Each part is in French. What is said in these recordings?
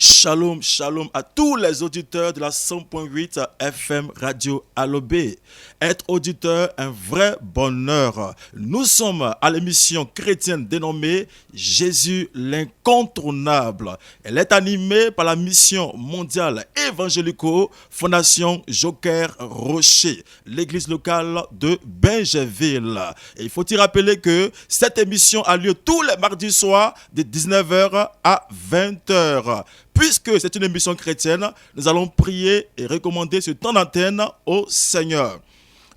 Shalom, shalom à tous les auditeurs de la 100.8 FM Radio Alobé. Être auditeur, un vrai bonheur. Nous sommes à l'émission chrétienne dénommée Jésus l'incontournable. Elle est animée par la mission mondiale évangélico Fondation Joker Rocher, l'église locale de Bingerville. Et il faut y rappeler que cette émission a lieu tous les mardis soirs de 19h à 20h. Puisque c'est une émission chrétienne, nous allons prier et recommander ce temps d'antenne au Seigneur.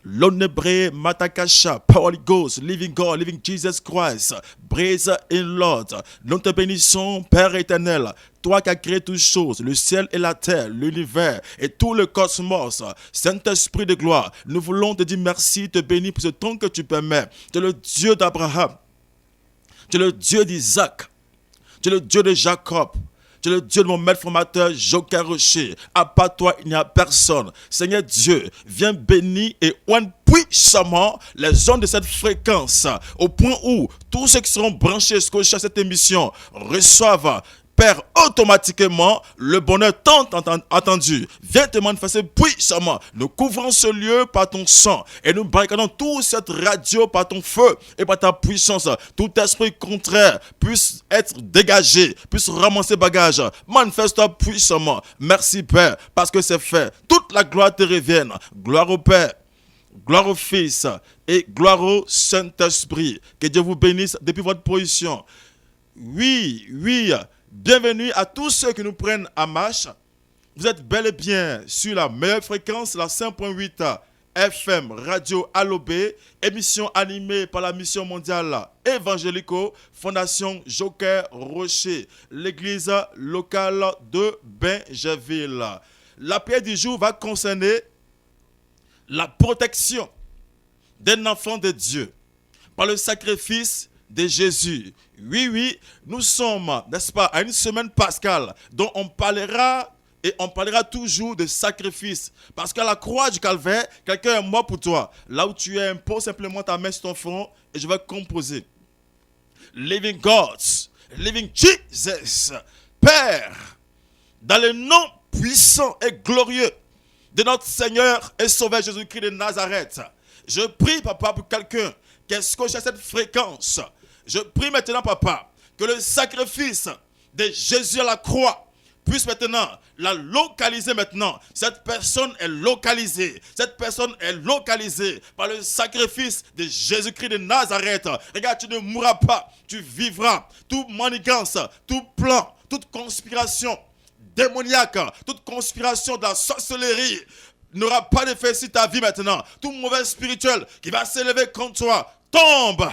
L'Onébré Matakasha, Power Ghost, Living God, Living Jesus Christ, Praise in Lord. Nous te bénissons, Père éternel, toi qui as créé toutes choses, le ciel et la terre, l'univers et tout le cosmos. Saint-Esprit de gloire, nous voulons te dire merci, te bénir pour ce temps que tu permets. Tu es le Dieu d'Abraham, tu es le Dieu d'Isaac, tu es le Dieu de Jacob. Tu es le Dieu de mon maître formateur, Joker Rocher. À part toi, il n'y a personne. Seigneur Dieu, viens bénir et oindre puissamment les ondes de cette fréquence, au point où tous ceux qui seront branchés scotchés à cette émission reçoivent, Père, automatiquement, le bonheur tant attendu. Viens te manifester puissamment. Nous couvrons ce lieu par ton sang et nous barricadons toute cette radio par ton feu et par ta puissance. Tout esprit contraire puisse être dégagé, puisse ramasser bagages. Manifeste-toi puissamment. Merci Père, parce que c'est fait. Toute la gloire te revienne. Gloire au Père, gloire au Fils et gloire au Saint-Esprit. Que Dieu vous bénisse depuis votre position. Oui. Bienvenue à tous ceux qui nous prennent à marche. Vous êtes bel et bien sur la meilleure fréquence, la 5.8 FM Radio Alobé, émission animée par la mission mondiale évangélico Fondation Joker Rocher, l'église locale de Bingerville. La prière du jour va concerner la protection d'un enfant de Dieu par le sacrifice de Jésus. Oui, nous sommes, n'est-ce pas, à une semaine pascale dont on parlera toujours de sacrifice. Parce qu'à la croix du calvaire, quelqu'un est mort pour toi. Là où tu es, impose simplement ta main sur ton front et je vais composer. Living God, Living Jesus, Père, dans le nom puissant et glorieux de notre Seigneur et Sauveur Jésus-Christ de Nazareth, je prie, Papa, pour quelqu'un qui est scotché à cette fréquence. Je prie maintenant, Papa, que le sacrifice de Jésus à la croix puisse maintenant la localiser maintenant. Cette personne est localisée. Cette personne est localisée par le sacrifice de Jésus-Christ de Nazareth. Regarde, tu ne mourras pas, tu vivras. Toute manigance, tout plan, toute conspiration démoniaque, toute conspiration de la sorcellerie n'aura pas d'effet sur ta vie maintenant. Tout mauvais spirituel qui va s'élever contre toi, tombe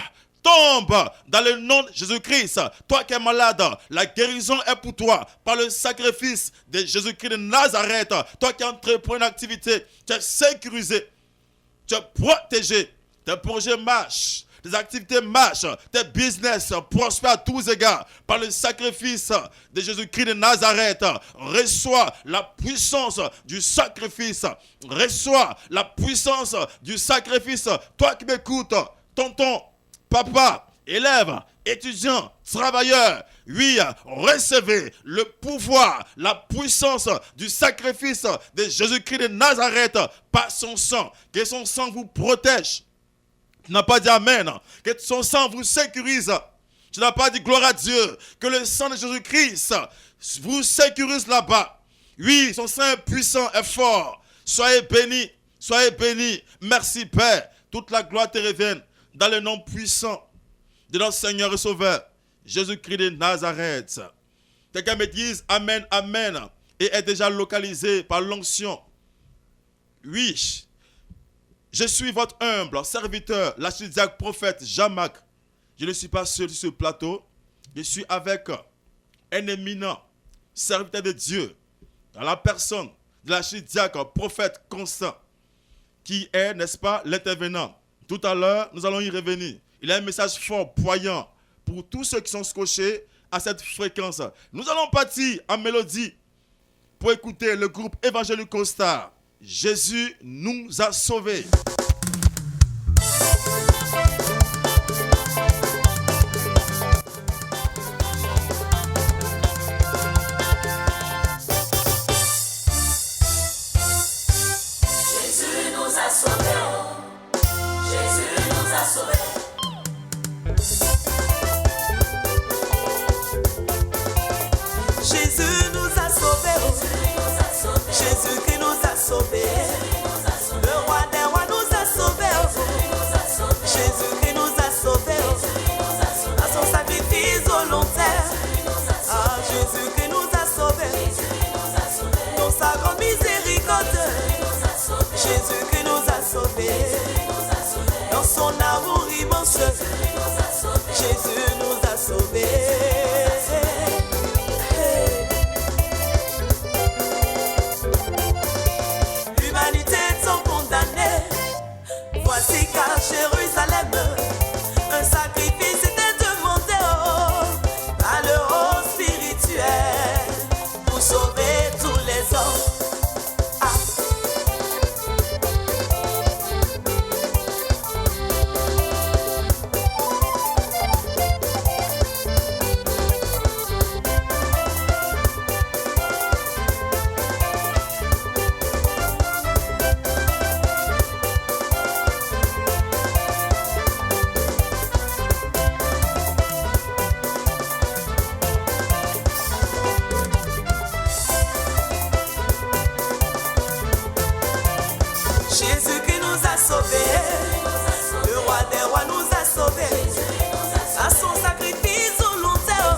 dans le nom de Jésus-Christ. Toi qui es malade, la guérison est pour toi par le sacrifice de Jésus-Christ de Nazareth. Toi qui entreprends une activité, tu es sécurisé, tu es protégé, tes projets marchent, tes activités marchent, tes business prospèrent à tous égards par le sacrifice de Jésus-Christ de Nazareth. Reçois la puissance du sacrifice. Reçois la puissance du sacrifice. Toi qui m'écoutes, tonton, papa, élève, étudiant, travailleur, oui, recevez le pouvoir, la puissance du sacrifice de Jésus-Christ de Nazareth par son sang. Que son sang vous protège. Tu n'as pas dit Amen. Que son sang vous sécurise. Tu n'as pas dit gloire à Dieu. Que le sang de Jésus-Christ vous sécurise là-bas. Oui, son sang est puissant et fort. Soyez bénis. Soyez bénis. Merci Père. Toute la gloire te revienne. Dans le nom puissant de notre Seigneur et Sauveur, Jésus-Christ de Nazareth. Quelqu'un me dise Amen, Amen, et est déjà localisé par l'onction. Oui, je suis votre humble serviteur, l'archidiacre prophète Jean-Marc. Je ne suis pas seul sur ce plateau, je suis avec un éminent serviteur de Dieu, dans la personne de l'archidiacre prophète Constant, qui est, n'est-ce pas, l'intervenant. Tout à l'heure, nous allons y revenir. Il a un message fort, poignant, pour tous ceux qui sont scotchés à cette fréquence. Nous allons partir en mélodie pour écouter le groupe Evangelico Star. Jésus nous a sauvés. amour immense. Jésus nous a sauvés. L'humanité sont condamnés. Voici qu'à Jérusalem, un sacrifice était demandé par le haut spirituel pour sauver tous les hommes. Jésus qui nous a sauvés, le roi des rois nous a sauvés, à son sacrifice volontaire,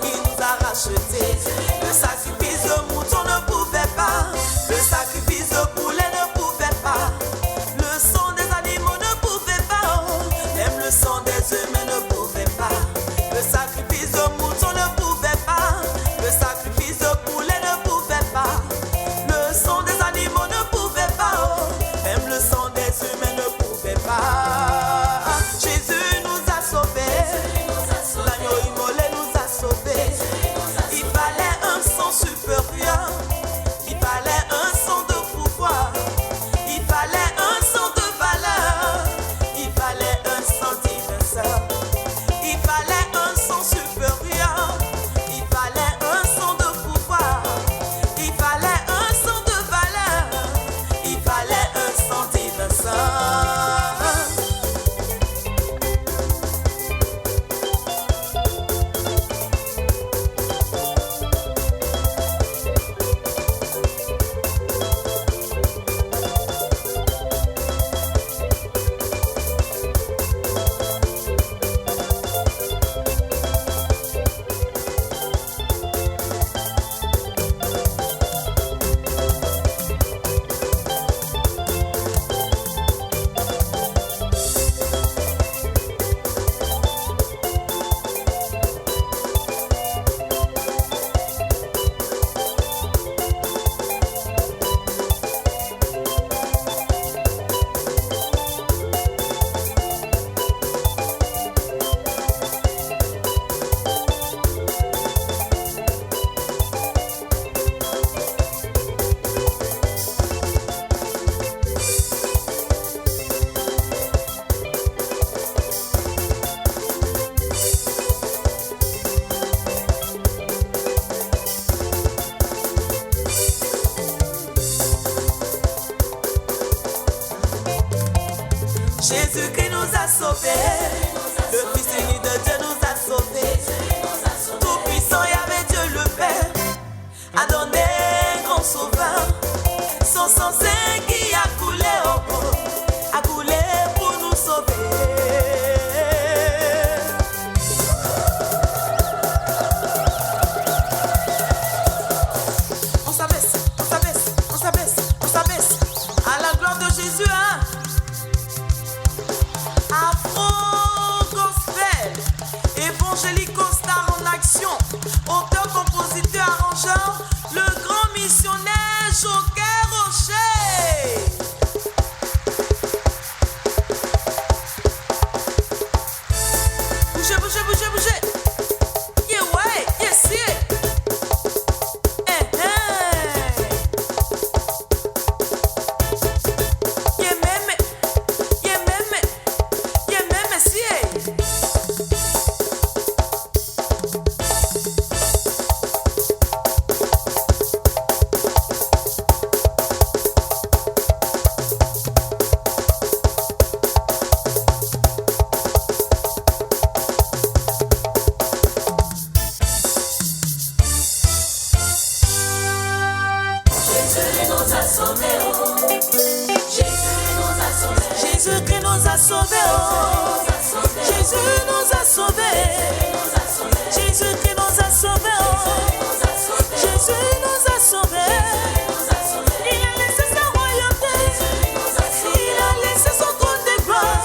il nous a rachetés. Le sacrifice de mouton ne pouvait pas, le sacrifice de poulet ne pouvait pas, le sang des animaux ne pouvait pas, même le sang des humains ne pouvait pas, le sacrifice de mouton ne pouvait pas, le sacrifice de poulet ne pouvait pas, le sang des animaux ne pouvait pas, même le sang des humains ne pouvait pas. Jésus nous a sauvés, l'agneau immolé nous a sauvés. Il fallait un sang supérieur, il fallait un sang de pouvoir, il fallait un sang de valeur, il fallait un sang diverseur, il fallait un sang supérieur, il fallait un sang de pouvoir, il fallait un sang de valeur, il fallait un sang diverseur. Jésus qui nous a sauvés, le Fils unique de Dieu nous a sauvés. Tout puissant Yahvé Dieu le Père a donné un grand sauveur. Son sang saint qui a coulé a coulé pour nous sauver. On s'abaisse, on s'abaisse, on s'abaisse, on s'abaisse à la gloire de Jésus, hein. Afro Gospel, évangélico star en action, auteur, compositeur, arrangeur, le grand missionnaire Joker Rocher. Bougez, bougez, bougez, bougez. Yeah, ouais, yes, yeah. Jésus-Christ nous a sauvés, oh. Jésus nous a sauvés. Jésus-Christ nous a sauvés, oh. Jésus nous a sauvés. Il a laissé sa royauté. Il a laissé son trône de gloire.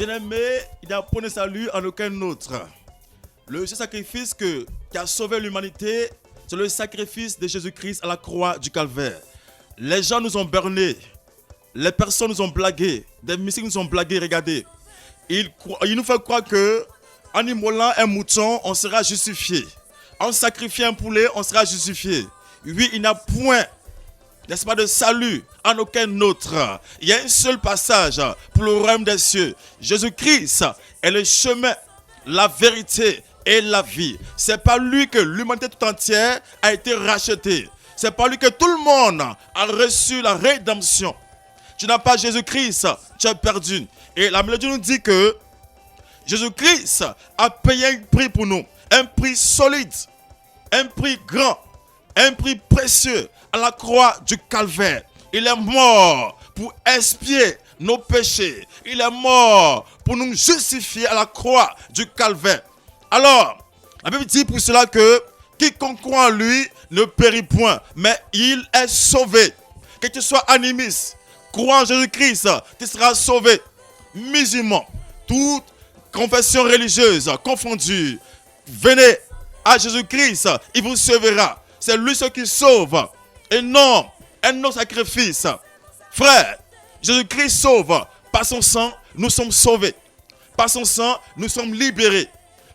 Bien-aimé, il n'y a point de salut en aucun autre. Le seul sacrifice qui a sauvé l'humanité, c'est le sacrifice de Jésus-Christ à la croix du Calvaire. Les gens nous ont bernés, les personnes nous ont blagué, des mystiques nous ont blagué, regardez. Il nous fait croire que en immolant un mouton, on sera justifié. En sacrifiant un poulet, on sera justifié. Oui, il n'y a point, n'est-ce pas, de salut en aucun autre. Il y a un seul passage pour le royaume des cieux. Jésus-Christ est le chemin, la vérité et la vie. C'est par lui que l'humanité tout entière a été rachetée. C'est par lui que tout le monde a reçu la rédemption. Tu n'as pas Jésus-Christ, tu es perdu. Et la mélodie nous dit que Jésus-Christ a payé un prix pour nous. Un prix solide, un prix grand, un prix précieux à la croix du Calvaire. Il est mort pour expier nos péchés. Il est mort pour nous justifier à la croix du Calvaire. Alors, la Bible dit pour cela que quiconque croit en lui ne périt point, mais il est sauvé. Que tu sois animiste, crois en Jésus-Christ, tu seras sauvé. Musulman, toute confession religieuse confondue, venez à Jésus-Christ, il vous sauvera. C'est lui ce qui sauve et non un autre sacrifice. Frère, Jésus-Christ sauve. Par son sang, nous sommes sauvés. Par son sang, nous sommes libérés.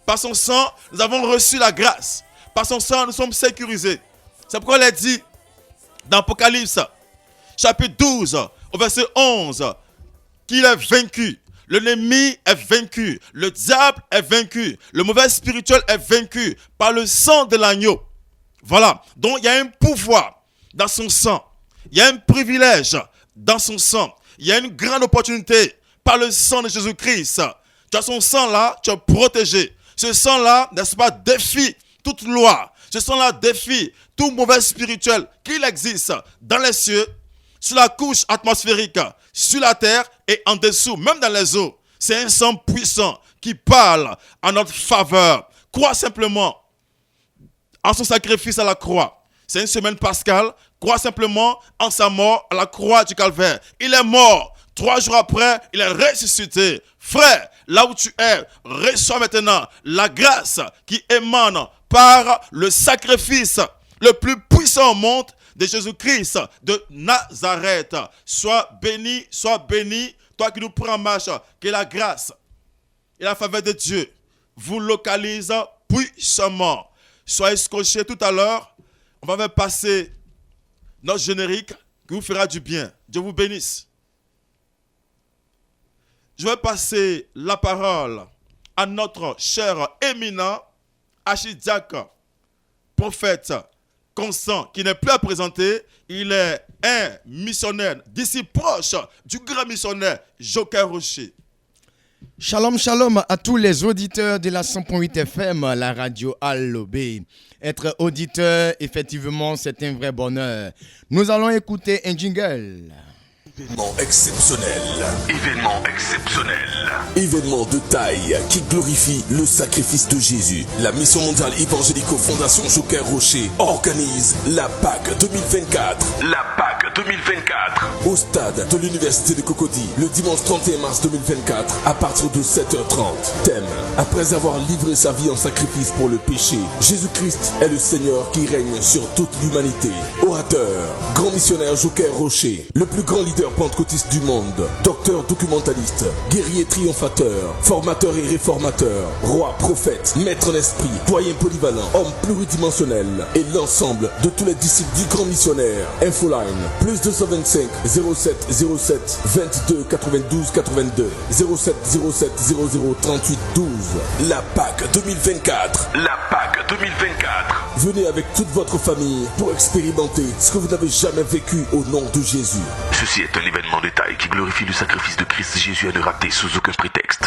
Par son sang, nous avons reçu la grâce. Par son sang, nous sommes sécurisés. C'est pourquoi il a dit dans Apocalypse, chapitre 12, au verset 11, qu'il est vaincu. L'ennemi est vaincu. Le diable est vaincu. Le mauvais spirituel est vaincu par le sang de l'agneau. Voilà. Donc, il y a un pouvoir dans son sang. Il y a un privilège dans son sang. Il y a une grande opportunité par le sang de Jésus-Christ. Tu as son sang là, tu es protégé. Ce sang là, n'est-ce pas, défie toute loi. Ce sang là défie tout mauvais spirituel qu'il existe dans les cieux, sur la couche atmosphérique, sur la terre et en dessous, même dans les eaux. C'est un sang puissant qui parle en notre faveur. Crois simplement en son sacrifice à la croix. C'est une semaine pascale. Crois simplement en sa mort à la croix du Calvaire. Il est mort. 3 jours après, il est ressuscité. Frère, là où tu es, reçois maintenant la grâce qui émane par le sacrifice le plus puissant au monde de Jésus-Christ de Nazareth. Sois béni, toi qui nous prends en marche, que la grâce et la faveur de Dieu vous localisent puissamment. Soyez scotchés tout à l'heure. On va passer notre générique qui vous fera du bien. Dieu vous bénisse. Je vais passer la parole à notre cher éminent archidiacre, prophète Constant, qui n'est plus à présenter. Il est un missionnaire d'ici proche du grand missionnaire Joker Rocher. Shalom, shalom à tous les auditeurs de la 100.8 FM, la radio Allobé. Être auditeur, effectivement, c'est un vrai bonheur. Nous allons écouter un jingle. Événement exceptionnel. Événement exceptionnel. Événement de taille qui glorifie le sacrifice de Jésus. La mission mondiale évangélico-fondation Joker Rocher organise la Pâques 2024. La Pâques 2024. Au stade de l'université de Cocody, le dimanche 31 mars 2024, à partir de 7h30. Thème: après avoir livré sa vie en sacrifice pour le péché, Jésus-Christ est le Seigneur qui règne sur toute l'humanité. Orateur, grand missionnaire Joker Rocher, le plus grand leader pentecôtiste du monde, docteur documentaliste, guerrier triomphateur, formateur et réformateur, roi, prophète, maître en esprit, doyen polyvalent, homme pluridimensionnel et l'ensemble de tous les disciples du grand missionnaire. Infoline, plus 225 07 07 22 92 82 07 07 00 38 12. La Pâques 2024. La Pâques 2024. Venez avec toute votre famille pour expérimenter ce que vous n'avez jamais vécu au nom de Jésus. Ceci est un événement de taille qui glorifie le sacrifice de Christ Jésus à ne rater sous aucun prétexte.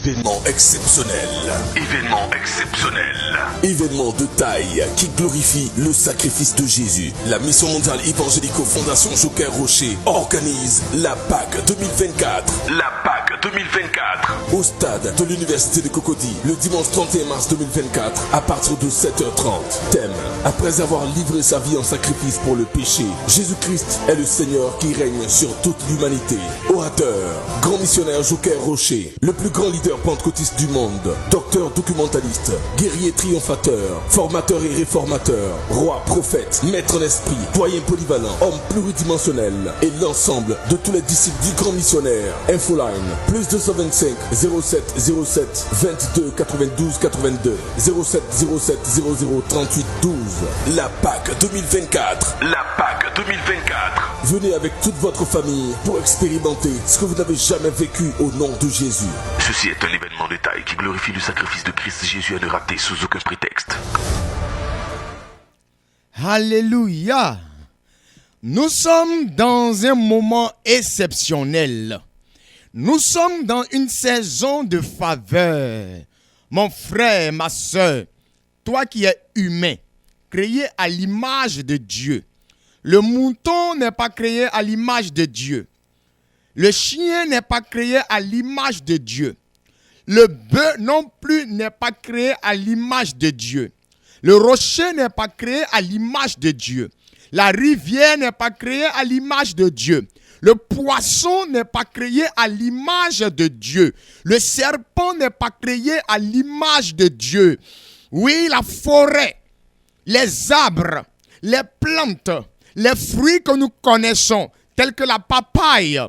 Événement exceptionnel. Événement exceptionnel. Événement de taille qui glorifie le sacrifice de Jésus. La Mission mondiale évangélique Fondation Joker Rocher organise la Pâque 2024. La Pâque 2024. Au stade de l'Université de Cocody, le dimanche 31 mars 2024, à partir de 7h30. Thème: après avoir livré sa vie en sacrifice pour le péché, Jésus-Christ est le Seigneur qui règne sur toute l'humanité. Orateur, grand missionnaire Joker Rocher, le plus grand leader pentecôtiste du monde, docteur documentaliste, guerrier triomphateur, formateur et réformateur, roi, prophète, maître en esprit, doyen polyvalent, homme pluridimensionnel et l'ensemble de tous les disciples du grand missionnaire. Infoline, plus 225 07 07 22 92 82 07 07 00 38 12. La Pâque 2024. La Pâque 2024. Venez avec toute votre famille pour expérimenter ce que vous n'avez jamais vécu au nom de Jésus. Ceci est un événement de taille qui glorifie le sacrifice de Christ Jésus à ne rater sous aucun prétexte. Alléluia. Nous sommes dans un moment exceptionnel. Nous sommes dans une saison de faveur. Mon frère, ma soeur, toi qui es humain, créé à l'image de Dieu. Le mouton n'est pas créé à l'image de Dieu. Le chien n'est pas créé à l'image de Dieu. Le bœuf non plus n'est pas créé à l'image de Dieu. Le rocher n'est pas créé à l'image de Dieu. La rivière n'est pas créée à l'image de Dieu. Le poisson n'est pas créé à l'image de Dieu. Le serpent n'est pas créé à l'image de Dieu. Oui, la forêt, les arbres, les plantes, les fruits que nous connaissons, tels que la papaye,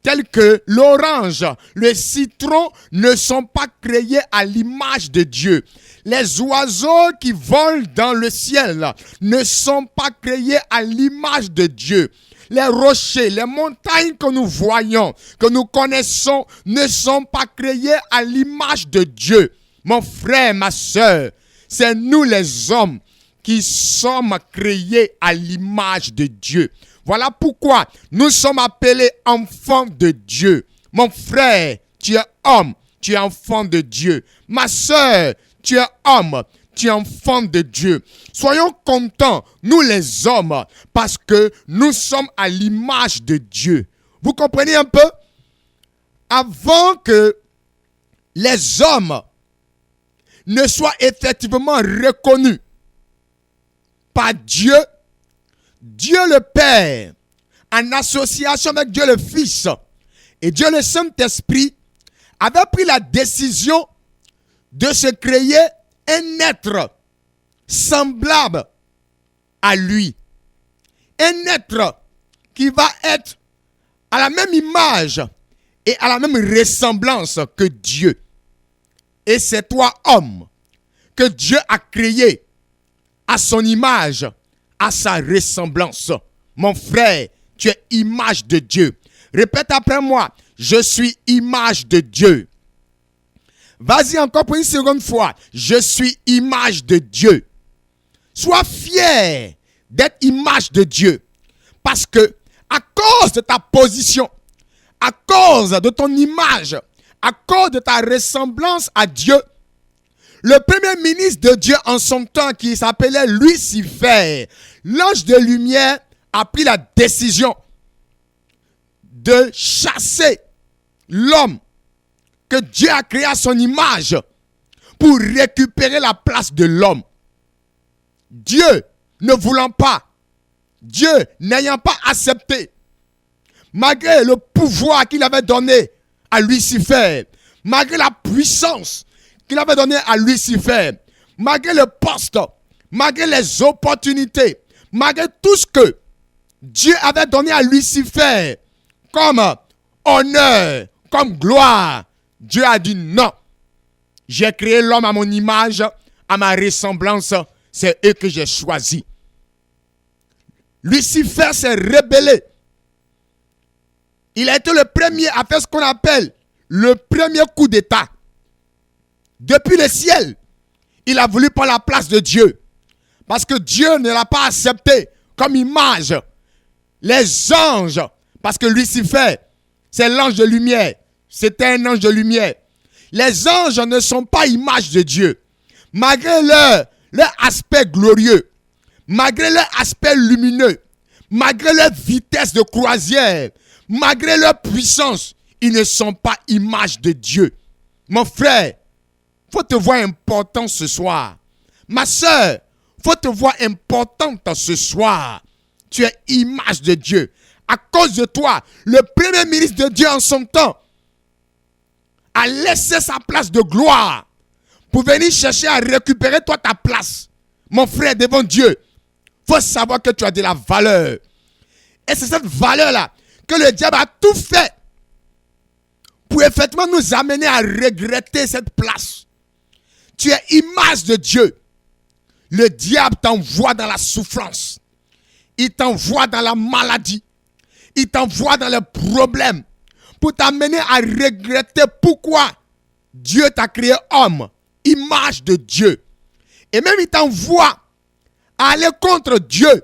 tels que l'orange, le citron, ne sont pas créés à l'image de Dieu. Les oiseaux qui volent dans le ciel ne sont pas créés à l'image de Dieu. Les rochers, les montagnes que nous voyons, que nous connaissons, ne sont pas créés à l'image de Dieu. Mon frère, ma soeur, c'est nous les hommes qui sommes créés à l'image de Dieu. Voilà pourquoi nous sommes appelés enfants de Dieu. Mon frère, tu es homme, tu es enfant de Dieu. Ma soeur, tu es homme, tu es enfant de Dieu. Soyons contents, nous les hommes, parce que nous sommes à l'image de Dieu. Vous comprenez un peu? Avant que les hommes ne soient effectivement reconnus par Dieu, Dieu le Père, en association avec Dieu le Fils et Dieu le Saint-Esprit, avait pris la décision de se créer un être semblable à lui. Un être qui va être à la même image et à la même ressemblance que Dieu. Et c'est toi, homme, que Dieu a créé à son image, à sa ressemblance. Mon frère, tu es image de Dieu. Répète après moi, je suis image de Dieu. Vas-y encore pour une seconde fois. Je suis image de Dieu. Sois fier d'être image de Dieu. Parce que, à cause de ta position, à cause de ton image, à cause de ta ressemblance à Dieu, le premier ministre de Dieu en son temps, qui s'appelait Lucifer, l'ange de lumière, a pris la décision de chasser l'homme que Dieu a créé à son image pour récupérer la place de l'homme. Dieu ne voulant pas, Dieu n'ayant pas accepté, malgré le pouvoir qu'il avait donné à Lucifer, malgré la puissance qu'il avait donnée à Lucifer, malgré le poste, malgré les opportunités, malgré tout ce que Dieu avait donné à Lucifer comme honneur, comme gloire, Dieu a dit non. J'ai créé l'homme à mon image, à ma ressemblance, c'est eux que j'ai choisis. Lucifer s'est rebellé. Il a été le premier à faire ce qu'on appelle le premier coup d'état. Depuis le ciel, il a voulu prendre la place de Dieu. Parce que Dieu ne l'a pas accepté comme image. Les anges, parce que Lucifer, c'est l'ange de lumière. C'était un ange de lumière. Les anges ne sont pas image de Dieu. Malgré leur aspect glorieux, malgré leur aspect lumineux, malgré leur vitesse de croisière, malgré leur puissance, ils ne sont pas image de Dieu. Mon frère, faut te voir important ce soir. Ma soeur, faut te voir importante ce soir. Tu es image de Dieu. À cause de toi, le premier ministre de Dieu en son temps a laissé sa place de gloire pour venir chercher à récupérer toi ta place. Mon frère, devant Dieu, faut savoir que tu as de la valeur. Et c'est cette valeur-là que le diable a tout fait pour effectivement nous amener à regretter cette place. Tu es image de Dieu. Le diable t'envoie dans la souffrance. Il t'envoie dans la maladie. Il t'envoie dans les problèmes pour t'amener à regretter pourquoi Dieu t'a créé homme, image de Dieu. Et même il t'envoie à aller contre Dieu,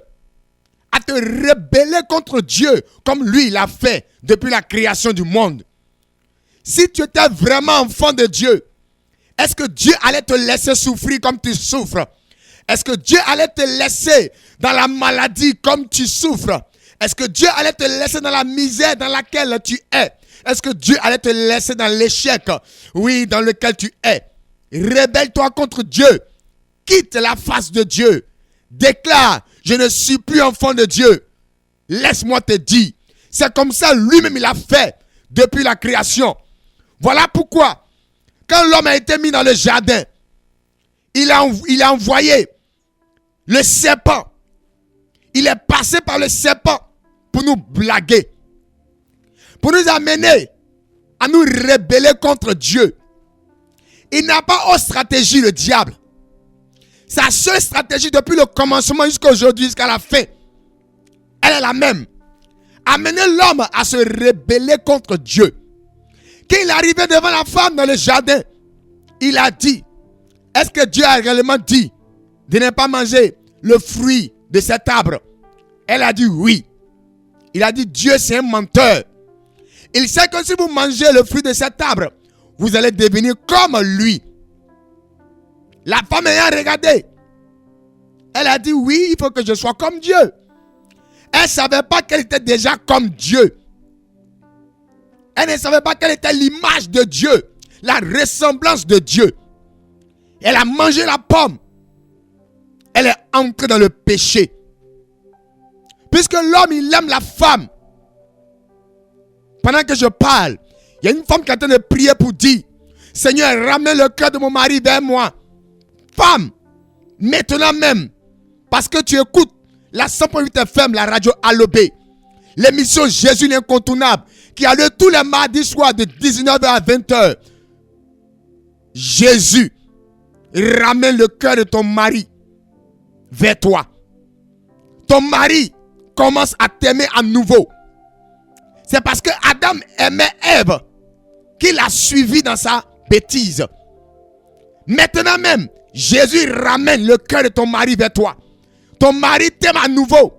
à te rebeller contre Dieu, comme lui il a fait depuis la création du monde. Si tu étais vraiment enfant de Dieu, est-ce que Dieu allait te laisser souffrir comme tu souffres? Est-ce que Dieu allait te laisser dans la maladie comme tu souffres? Est-ce que Dieu allait te laisser dans la misère dans laquelle tu es? Est-ce que Dieu allait te laisser dans l'échec, oui, dans lequel tu es? Rebelle-toi contre Dieu. Quitte la face de Dieu. Déclare, je ne suis plus enfant de Dieu. Laisse-moi te dire. C'est comme ça lui-même il a fait depuis la création. Voilà pourquoi, quand l'homme a été mis dans le jardin, il a envoyé le serpent. Il est passé par le serpent pour nous blaguer, pour nous amener à nous rebeller contre Dieu. Il n'a pas autre stratégie, le diable. Sa seule stratégie depuis le commencement jusqu'à aujourd'hui, jusqu'à la fin, elle est la même. Amener l'homme à se rebeller contre Dieu. Quand il est arrivé devant la femme dans le jardin, il a dit, est-ce que Dieu a réellement dit de ne pas manger le fruit de cet arbre? Elle a dit oui. Il a dit, Dieu c'est un menteur. Il sait que si vous mangez le fruit de cet arbre, vous allez devenir comme lui. La femme ayant regardé, elle a dit oui, il faut que je sois comme Dieu. Elle ne savait pas qu'elle était déjà comme Dieu. Elle ne savait pas quelle était l'image de Dieu, la ressemblance de Dieu. Elle a mangé la pomme. Elle est entrée dans le péché. Puisque l'homme, il aime la femme. Pendant que je parle, il y a une femme qui est en train de prier pour dire, Seigneur, ramène le cœur de mon mari vers moi. Femme, maintenant même, parce que tu écoutes la 100.8 FM, la radio Alobé, l'émission Jésus l'incontournable, qui a lieu tous les mardis soirs de 19h à 20h. Jésus ramène le cœur de ton mari vers toi. Ton mari commence à t'aimer à nouveau. C'est parce que Adam aimait Ève qu'il a suivi dans sa bêtise. Maintenant même, Jésus ramène le cœur de ton mari vers toi. Ton mari t'aime à nouveau.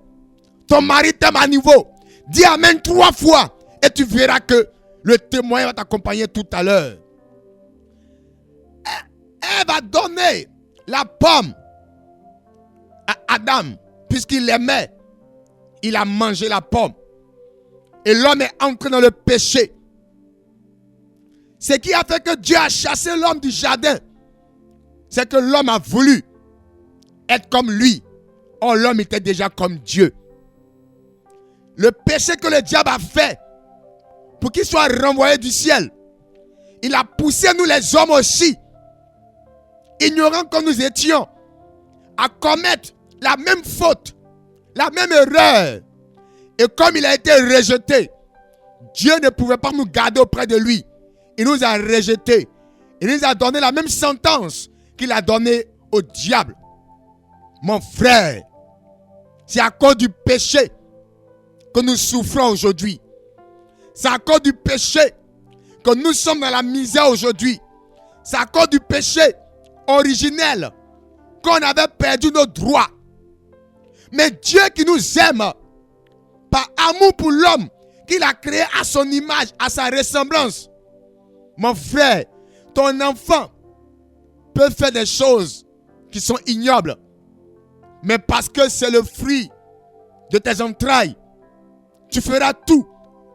Ton mari t'aime à nouveau. Dis Amen 3 fois et tu verras que le témoin va t'accompagner tout à l'heure. Elle va donner la pomme à Adam puisqu'il l'aimait. Il a mangé la pomme. Et l'homme est entré dans le péché. Ce qui a fait que Dieu a chassé l'homme du jardin, c'est que l'homme a voulu être comme lui. Or, l'homme était déjà comme Dieu. Le péché que le diable a fait pour qu'il soit renvoyé du ciel, il a poussé nous les hommes aussi, ignorants comme nous étions, à commettre la même faute, la même erreur. Et comme il a été rejeté, Dieu ne pouvait pas nous garder auprès de lui. Il nous a rejetés. Il nous a donné la même sentence qu'il a donnée au diable. Mon frère, c'est à cause du péché que nous souffrons aujourd'hui. C'est à cause du péché que nous sommes dans la misère aujourd'hui. C'est à cause du péché originel qu'on avait perdu nos droits. Mais Dieu qui nous aime, par amour pour l'homme qu'il a créé à son image, à sa ressemblance. Mon frère, ton enfant peut faire des choses qui sont ignobles, mais parce que c'est le fruit de tes entrailles, tu feras tout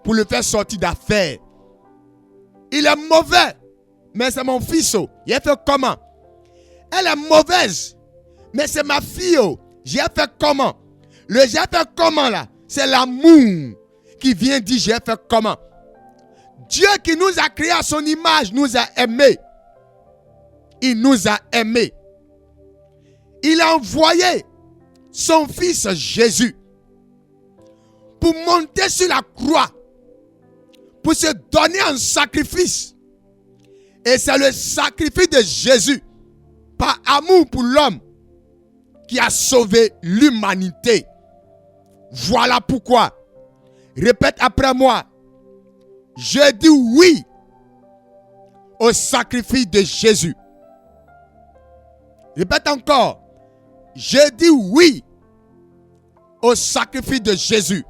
pour le faire sortir d'affaire. Il est mauvais, mais c'est mon fils. Il a fait comment? Elle est mauvaise, mais c'est ma fille. J'ai fait comment? Le j'ai fait comment là? C'est l'amour qui vient dire j'ai fait comment. Dieu qui nous a créés à son image nous a aimés. Il nous a aimés. Il a envoyé son fils Jésus pour monter sur la croix, pour se donner en sacrifice. Et c'est le sacrifice de Jésus, par amour pour l'homme, qui a sauvé l'humanité. Voilà pourquoi, répète après moi, je dis oui au sacrifice de Jésus. Répète encore, je dis oui au sacrifice de Jésus.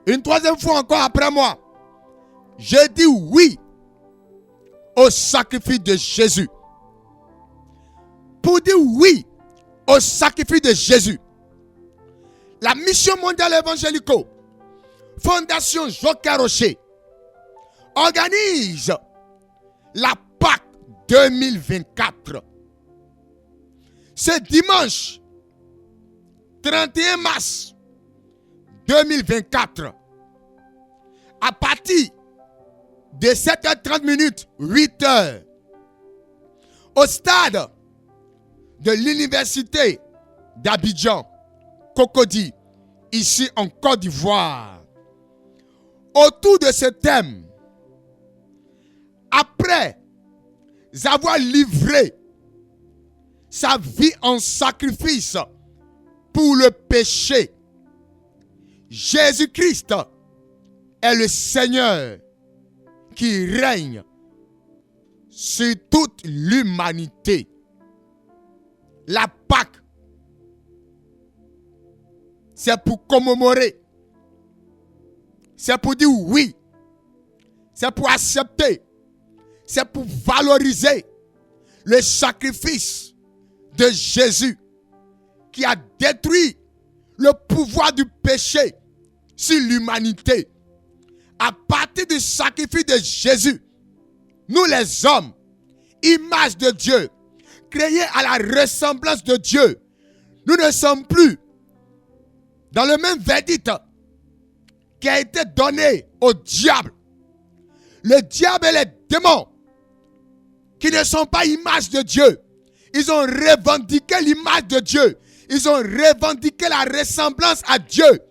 Une troisième fois encore après moi, je dis oui au sacrifice de Jésus. Pour dire oui au sacrifice de Jésus, la mission mondiale évangélique, Fondation Joker Rocher, organise la Pâque 2024. Ce dimanche 31 mars 2024, à partir de 7h30, 8h, au stade de l'université d'Abidjan, Cocody, ici en Côte d'Ivoire. Autour de ce thème, après avoir livré sa vie en sacrifice pour le péché, Jésus-Christ est le Seigneur qui règne sur toute l'humanité. La Pâque, c'est pour commémorer, c'est pour dire oui, c'est pour accepter, c'est pour valoriser le sacrifice de Jésus qui a détruit le pouvoir du péché sur l'humanité. À partir du sacrifice de Jésus, nous les hommes, image de Dieu, créés à la ressemblance de Dieu, nous ne sommes plus dans le même verdict qui a été donné au diable. Le diable et les démons qui ne sont pas image de Dieu, ils ont revendiqué l'image de Dieu. Ils ont revendiqué la ressemblance à Dieu.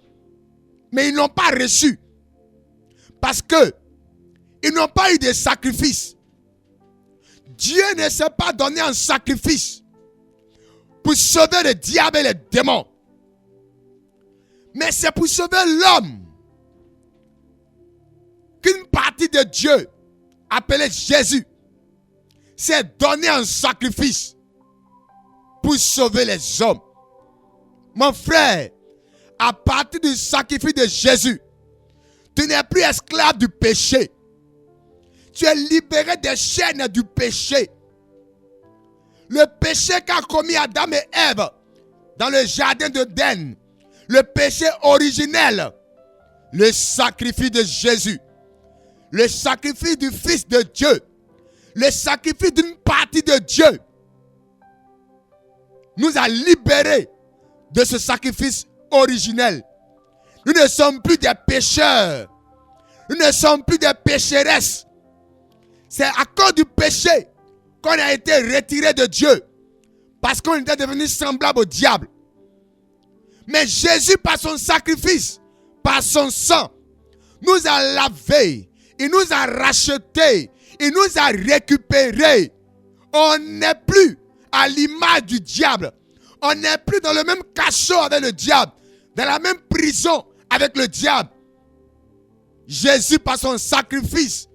Mais ils n'ont pas reçu. Parce que ils n'ont pas eu de sacrifice. Dieu ne s'est pas donné en sacrifice pour sauver le diable et les démons. Mais c'est pour sauver l'homme qu'une partie de Dieu, appelée Jésus, s'est donné en sacrifice pour sauver les hommes. Mon frère, à partir du sacrifice de Jésus, tu n'es plus esclave du péché. Tu es libéré des chaînes du péché. Le péché qu'a commis Adam et Ève dans le jardin d'Éden, le péché originel, le sacrifice de Jésus, le sacrifice du Fils de Dieu, le sacrifice d'une partie de Dieu, nous a libérés de ce sacrifice originel. Nous ne sommes plus des pécheurs. Nous ne sommes plus des pécheresses. C'est à cause du péché qu'on a été retiré de Dieu. Parce qu'on était devenu semblable au diable. Mais Jésus, par son sacrifice, par son sang, nous a lavés. Il nous a rachetés. Il nous a récupérés. On n'est plus à l'image du diable. On n'est plus dans le même cachot avec le diable. Dans la même prison avec le diable. Jésus, par son sacrifice,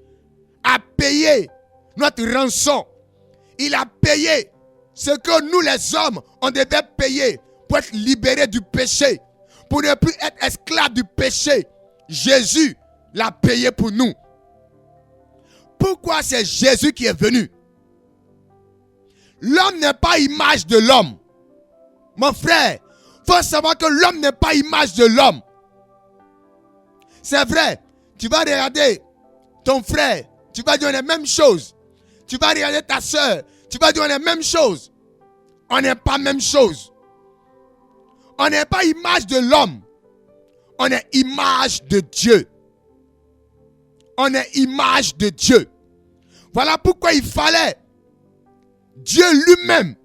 a payé notre rançon. Il a payé ce que nous les hommes, on devait payer pour être libérés du péché. Pour ne plus être esclaves du péché. Jésus l'a payé pour nous. Pourquoi c'est Jésus qui est venu? L'homme n'est pas image de l'homme. Mon frère, il faut savoir que l'homme n'est pas image de l'homme. C'est vrai, tu vas regarder ton frère, tu vas dire la même chose. Tu vas regarder ta soeur, tu vas dire la même chose. On n'est pas même chose. On n'est pas image de l'homme. On est image de Dieu. On est image de Dieu. Voilà pourquoi il fallait Dieu lui-même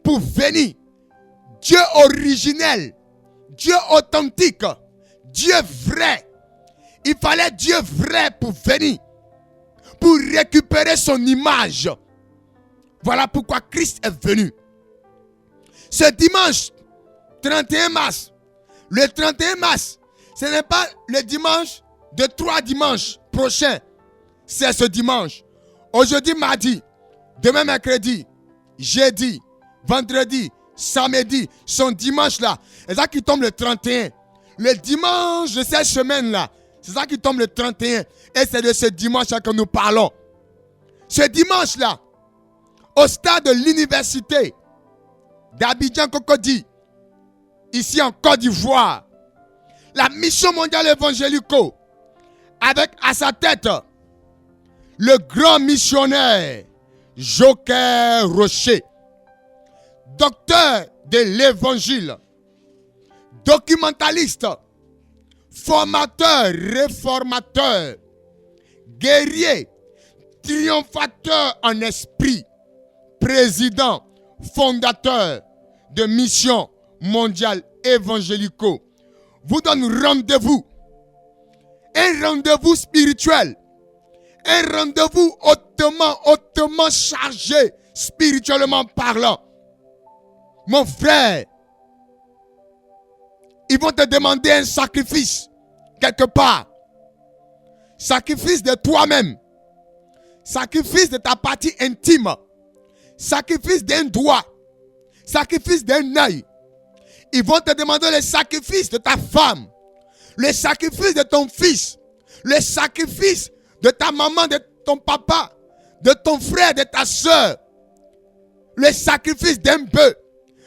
pour venir. Dieu originel. Dieu authentique. Dieu vrai. Il fallait Dieu vrai pour venir. Pour récupérer son image. Voilà pourquoi Christ est venu. Ce dimanche 31 mars. Le 31 mars. Ce n'est pas le dimanche de 3 dimanches prochains. C'est ce dimanche. Aujourd'hui mardi. Demain mercredi. Jeudi. Vendredi. Samedi. Son dimanche là. C'est ça qui tombe le 31. Le dimanche de cette semaine là. C'est ça qui tombe le 31. Et c'est de ce dimanche là que nous parlons. Ce dimanche là. Au stade de l'université d'Abidjan Cocody. Ici en Côte d'Ivoire. La mission mondiale évangélico. Avec à sa tête le grand missionnaire Joker Rocher, docteur de l'évangile, documentaliste, formateur, réformateur, guerrier, triomphateur en esprit, président, fondateur de mission mondiale évangélico, vous donne rendez-vous. Un rendez-vous spirituel. Un rendez-vous hautement chargé, spirituellement parlant. Mon frère, ils vont te demander un sacrifice, quelque part. Sacrifice de toi-même. Sacrifice de ta partie intime. Sacrifice d'un doigt. Sacrifice d'un œil. Ils vont te demander le sacrifice de ta femme. Le sacrifice de ton fils, le sacrifice de ta maman, de ton papa, de ton frère, de ta soeur, le sacrifice d'un bœuf,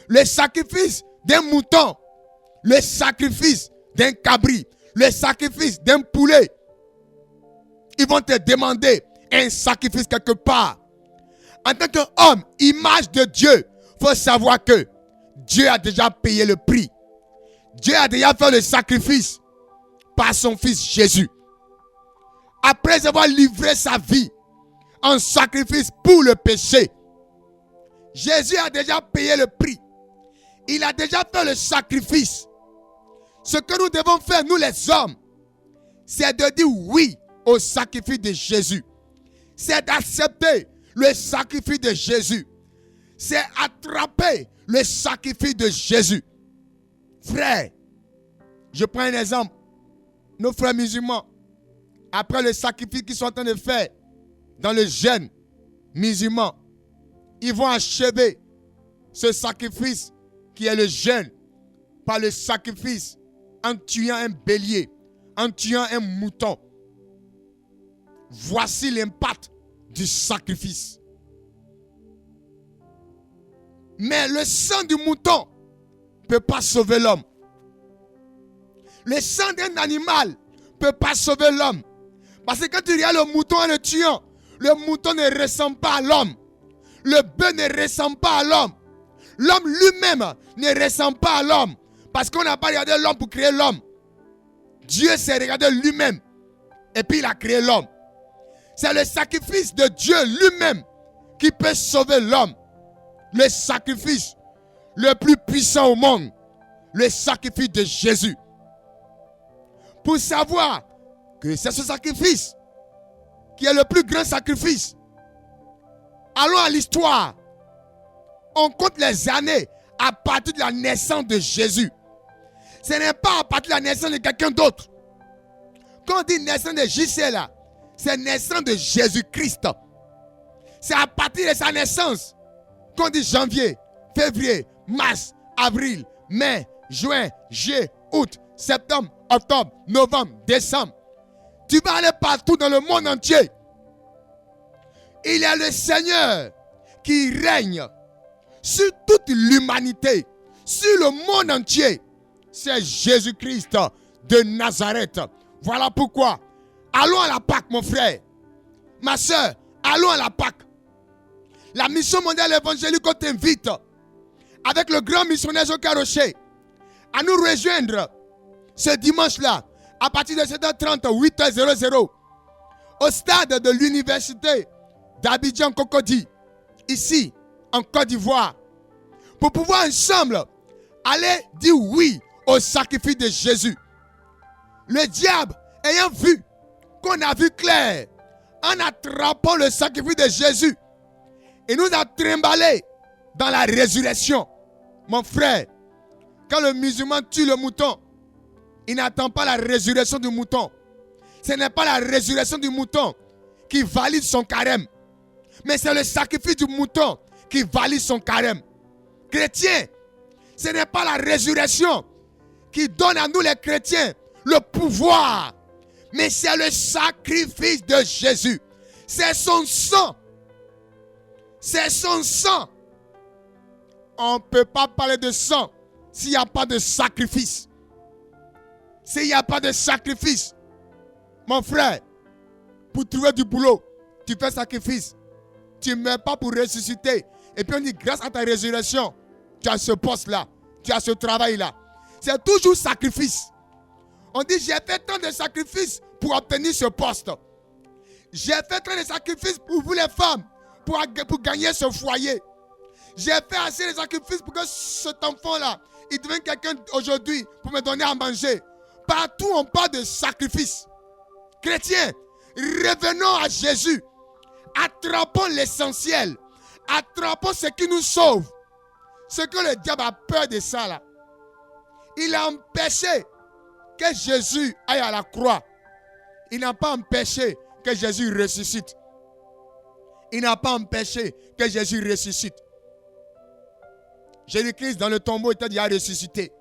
le sacrifice d'un mouton, le sacrifice d'un cabri, le sacrifice d'un poulet. Ils vont te demander un sacrifice quelque part. En tant qu'homme, image de Dieu, il faut savoir que Dieu a déjà payé le prix. Dieu a déjà fait le sacrifice par son fils Jésus. Après avoir livré sa vie en sacrifice pour le péché, Jésus a déjà payé le prix. Il a déjà fait le sacrifice. Ce que nous devons faire, nous les hommes, c'est de dire oui au sacrifice de Jésus. C'est d'accepter le sacrifice de Jésus. C'est attraper le sacrifice de Jésus. Frère, je prends un exemple. Nos frères musulmans, après le sacrifice qu'ils sont en train de faire dans le jeûne musulman, ils vont achever ce sacrifice qui est le jeûne par le sacrifice en tuant un bélier, en tuant un mouton. Voici l'impact du sacrifice. Mais le sang du mouton ne peut pas sauver l'homme. Le sang d'un animal ne peut pas sauver l'homme. Parce que quand tu regardes le mouton en le tuant, le mouton ne ressemble pas à l'homme. Le bœuf ne ressemble pas à l'homme. L'homme lui-même ne ressemble pas à l'homme. Parce qu'on n'a pas regardé l'homme pour créer l'homme. Dieu s'est regardé lui-même. Et puis il a créé l'homme. C'est le sacrifice de Dieu lui-même qui peut sauver l'homme. Le sacrifice le plus puissant au monde. Le sacrifice de Jésus. Pour savoir que c'est ce sacrifice qui est le plus grand sacrifice. Allons à l'histoire. On compte les années à partir de la naissance de Jésus. Ce n'est pas à partir de la naissance de quelqu'un d'autre. Quand on dit naissance de JC là, c'est naissance de Jésus-Christ. C'est à partir de sa naissance qu'on dit janvier, février, mars, avril, mai, juin, juillet, août, septembre, octobre, novembre, décembre. Tu vas aller partout dans le monde entier. Il y a le Seigneur qui règne sur toute l'humanité, sur le monde entier. C'est Jésus-Christ de Nazareth. Voilà pourquoi. Allons à la Pâque, mon frère. Ma soeur, allons à la Pâque. La mission mondiale évangélique t'invite, avec le grand missionnaire Joker Rocher, à nous rejoindre ce dimanche-là, à partir de 7h30, 8h00, au stade de l'université d'Abidjan Cocody, ici, en Côte d'Ivoire, pour pouvoir ensemble aller dire oui au sacrifice de Jésus. Le diable, ayant vu qu'on a vu clair, en attrapant le sacrifice de Jésus, il nous a trimballé dans la résurrection. Mon frère, quand le musulman tue le mouton, il n'attend pas la résurrection du mouton. Ce n'est pas la résurrection du mouton qui valide son carême, mais c'est le sacrifice du mouton qui valide son carême. Chrétien, ce n'est pas la résurrection qui donne à nous les chrétiens le pouvoir, mais c'est le sacrifice de Jésus. C'est son sang. C'est son sang. On ne peut pas parler de sang s'il n'y a pas de sacrifice. S'il n'y a pas de sacrifice, mon frère, pour trouver du boulot, tu fais sacrifice. Tu ne meurs pas pour ressusciter. Et puis on dit, grâce à ta résurrection, tu as ce poste-là, tu as ce travail-là. C'est toujours sacrifice. On dit, j'ai fait tant de sacrifices pour obtenir ce poste. J'ai fait tant de sacrifices pour vous les femmes, pour gagner ce foyer. J'ai fait assez de sacrifices pour que cet enfant-là, il devienne quelqu'un aujourd'hui pour me donner à manger. Partout on parle de sacrifice. Chrétiens, revenons à Jésus. Attrapons l'essentiel. Attrapons ce qui nous sauve. Ce que le diable a peur de ça là. Il a empêché que Jésus aille à la croix. Il n'a pas empêché que Jésus ressuscite. Il n'a pas empêché que Jésus ressuscite. Jésus-Christ dans le tombeau était déjà ressuscité.